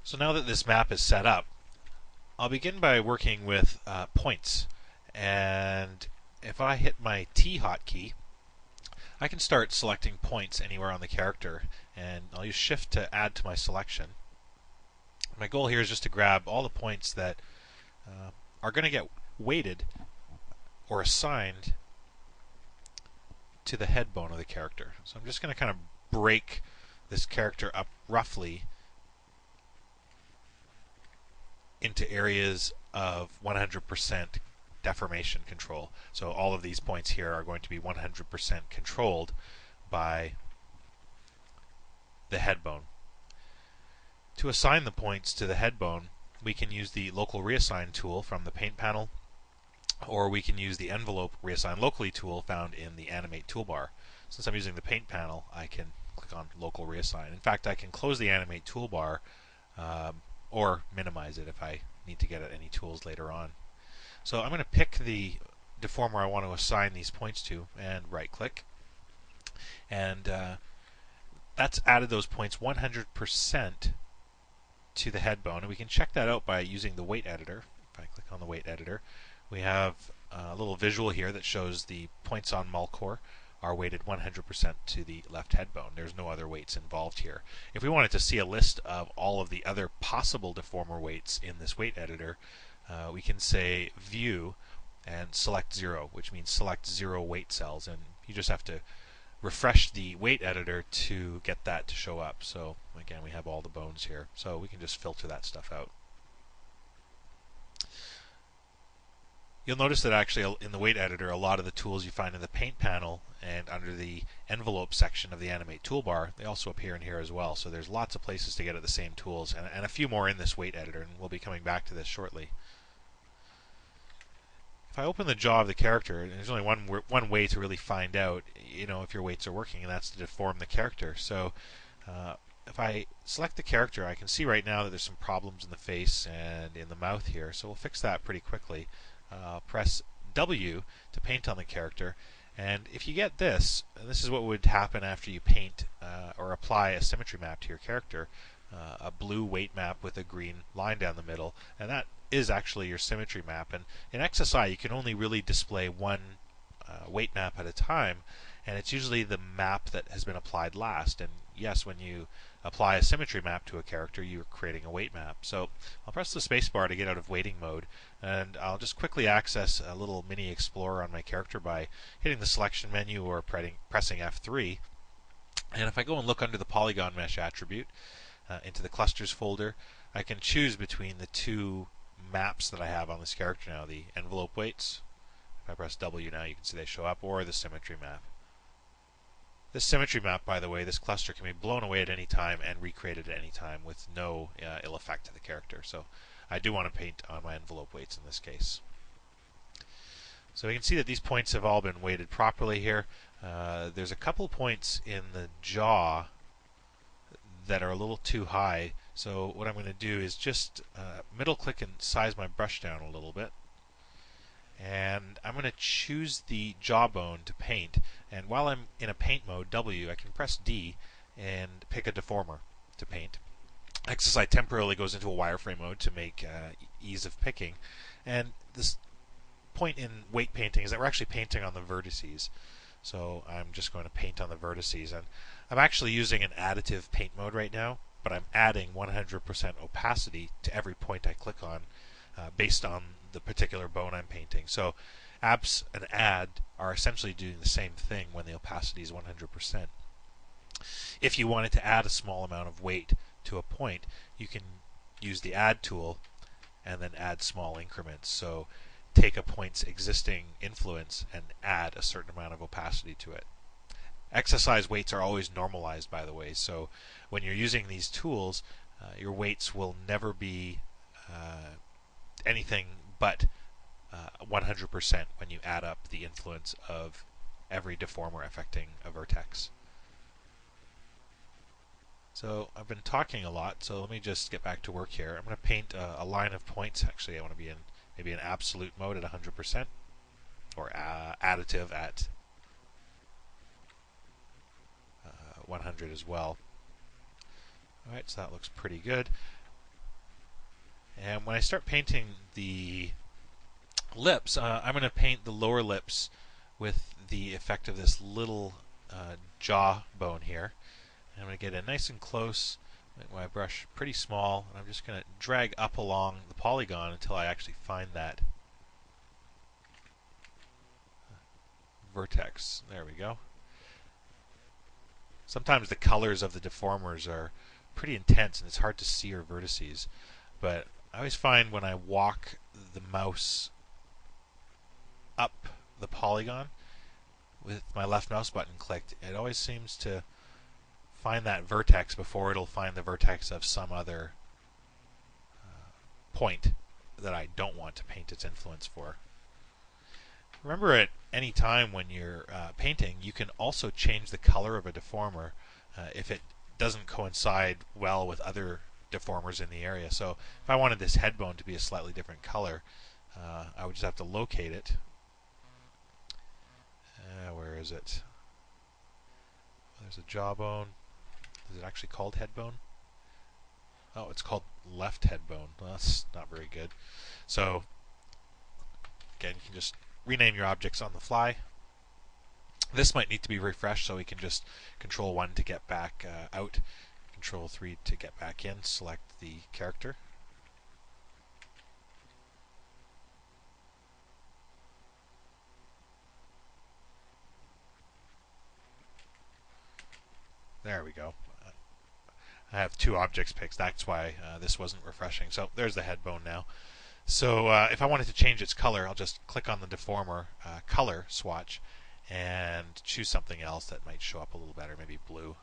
So now that this map is set up, I'll begin by working with points. And if I hit my T hotkey, I can start selecting points anywhere on the character. And I'll use Shift to add to my selection. My goal here is just to grab all the points that are going to get weighted or assigned to the head bone of the character. So I'm just going to kind of break this character up roughly into areas of 100% deformation control. So all of these points here are going to be 100% controlled by the head bone. To assign the points to the head bone, we can use the local reassign tool from the paint panel, or we can use the envelope reassign locally tool found in the animate toolbar. Since I'm using the paint panel, I can click on local reassign. In fact, I can close the animate toolbar or minimize it if I need to get at any tools later on. So I'm going to pick the deformer I want to assign these points to and right click, and that's added those points 100% to the head bone, and we can check that out by using the weight editor. If I click on the weight editor, we have a little visual here that shows the points on Mulcore are weighted 100% to the left head bone. There's no other weights involved here. If we wanted to see a list of all of the other possible deformer weights in this weight editor, we can say View and select 0, which means select 0 weight cells, and you just have to refresh the weight editor to get that to show up. So again, we have all the bones here, so we can just filter that stuff out. You'll notice that actually in the weight editor, a lot of the tools you find in the paint panel and under the envelope section of the animate toolbar, they also appear in here as well. So there's lots of places to get at the same tools, and a few more in this weight editor, and we'll be coming back to this shortly. If I open the jaw of the character, there's only one way to really find out, if your weights are working, and that's to deform the character. So if I select the character, I can see right now that there's some problems in the face and in the mouth here. So we'll fix that pretty quickly. Press W to paint on the character, and if you get this, and this is what would happen after you paint or apply a symmetry map to your character, a blue weight map with a green line down the middle, and that is actually your symmetry map. And in XSI, you can only really display one weight map at a time, and it's usually the map that has been applied last. And yes, when you apply a symmetry map to a character, you're creating a weight map. So I'll press the spacebar to get out of weighting mode, and I'll just quickly access a little mini explorer on my character by hitting the selection menu or pressing F3. And if I go and look under the polygon mesh attribute into the clusters folder, I can choose between the two maps that I have on this character now, the envelope weights. If I press W now, you can see they show up, or the symmetry map. This symmetry map, by the way, this cluster can be blown away at any time and recreated at any time with no ill effect to the character. So I do want to paint on my envelope weights in this case. So we can see that these points have all been weighted properly here. There's a couple points in the jaw that are a little too high. So what I'm going to do is just middle click and size my brush down a little bit. And I'm going to choose the jawbone to paint. And while I'm in a paint mode, W, I can press D and pick a deformer to paint. XSI temporarily goes into a wireframe mode to make ease of picking. And this point in weight painting is that we're actually painting on the vertices. So I'm just going to paint on the vertices. And I'm actually using an additive paint mode right now, but I'm adding 100% opacity to every point I click on based on the particular bone I'm painting. So abs and add are essentially doing the same thing when the opacity is 100%. If you wanted to add a small amount of weight to a point, you can use the add tool and then add small increments. So take a point's existing influence and add a certain amount of opacity to it. XSI's weights are always normalized, by the way, so when you're using these tools, your weights will never be anything but 100% when you add up the influence of every deformer affecting a vertex. So I've been talking a lot, so let me just get back to work here. I'm going to paint a line of points. Actually, I want to be in maybe an absolute mode at 100%, or additive at 100 as well. Alright, so that looks pretty good. And when I start painting the lips, I'm going to paint the lower lips with the effect of this little jaw bone here. And I'm going to get in nice and close, make my brush pretty small, and I'm just going to drag up along the polygon until I actually find that vertex. There we go. Sometimes the colors of the deformers are pretty intense and it's hard to see your vertices, but I always find when I walk the mouse up the polygon with my left mouse button clicked, it always seems to find that vertex before it'll find the vertex of some other point that I don't want to paint its influence for. Remember, at any time when you're painting, you can also change the color of a deformer if it doesn't coincide well with other deformers in the area. So if I wanted this head bone to be a slightly different color, I would just have to locate it. Where is it? There's a jawbone. Is it actually called head bone? Oh, it's called left head bone. Well, that's not very good. So again, you can just rename your objects on the fly. This might need to be refreshed, so we can just Control 1 to get back out, Control 3 to get back in, select the character. There we go. I have two objects picked, that's why this wasn't refreshing. So there's the head bone now. So if I wanted to change its color, I'll just click on the deformer color swatch and choose something else that might show up a little better, maybe blue.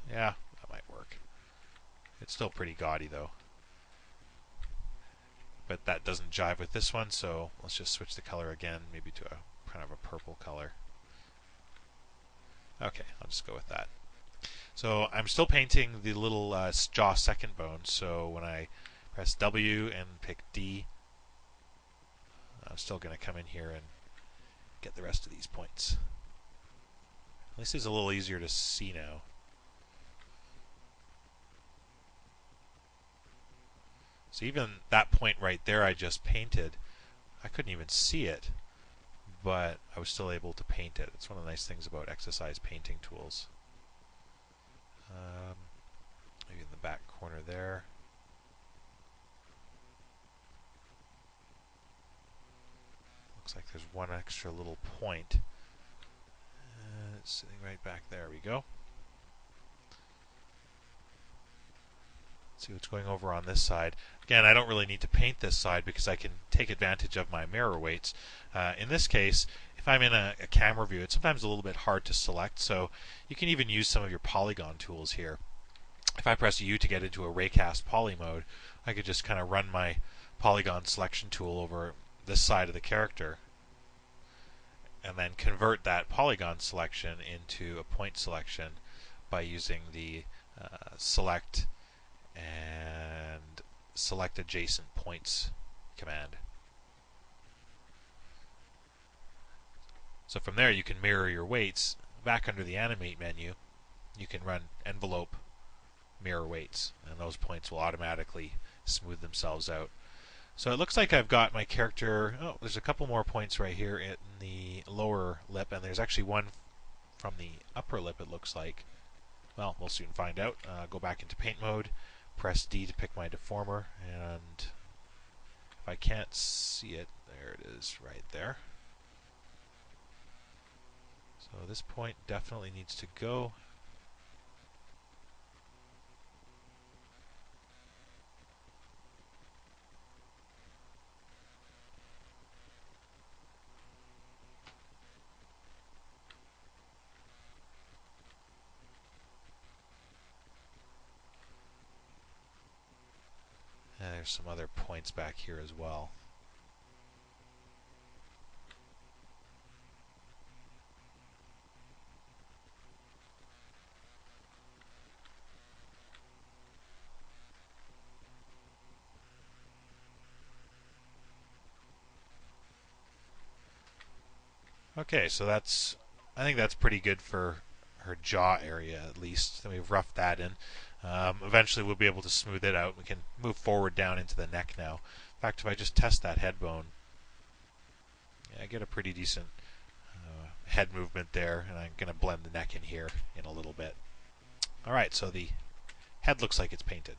Yeah, that might work. It's still pretty gaudy though. But that doesn't jive with this one, so let's just switch the color again, maybe to a kind of a purple color. Okay, I'll just go with that. So I'm still painting the little jaw second bone, so when I press W and pick D, I'm still going to come in here and get the rest of these points. At least it's a little easier to see now. So even that point right there I just painted, I couldn't even see it, but I was still able to paint it. It's one of the nice things about exercise painting tools. Maybe in the back corner there. Looks like there's one extra little point. It's sitting right back there. We go. Let's see what's going over on this side. Again, I don't really need to paint this side because I can take advantage of my mirror weights. In this case, if I'm in a camera view, it's sometimes a little bit hard to select, so you can even use some of your polygon tools here. If I press U to get into a raycast poly mode, I could just kind of run my polygon selection tool over this side of the character and then convert that polygon selection into a point selection by using the select and select adjacent points command. So from there you can mirror your weights. Back under the animate menu, you can run envelope mirror weights, and those points will automatically smooth themselves out. So it looks like I've got my character. Oh, there's a couple more points right here in the lower lip, and there's actually one from the upper lip, it looks like. Well, we'll soon find out. Go back into paint mode, press D to pick my deformer, and if I can't see it, there it is right there. So this point definitely needs to go. And there's some other points back here as well. Okay, so I think that's pretty good for her jaw area at least. Then we've roughed that in. Eventually we'll be able to smooth it out. We can move forward down into the neck now. In fact, if I just test that head bone, yeah, I get a pretty decent head movement there, and I'm going to blend the neck in here in a little bit. Alright, so the head looks like it's painted.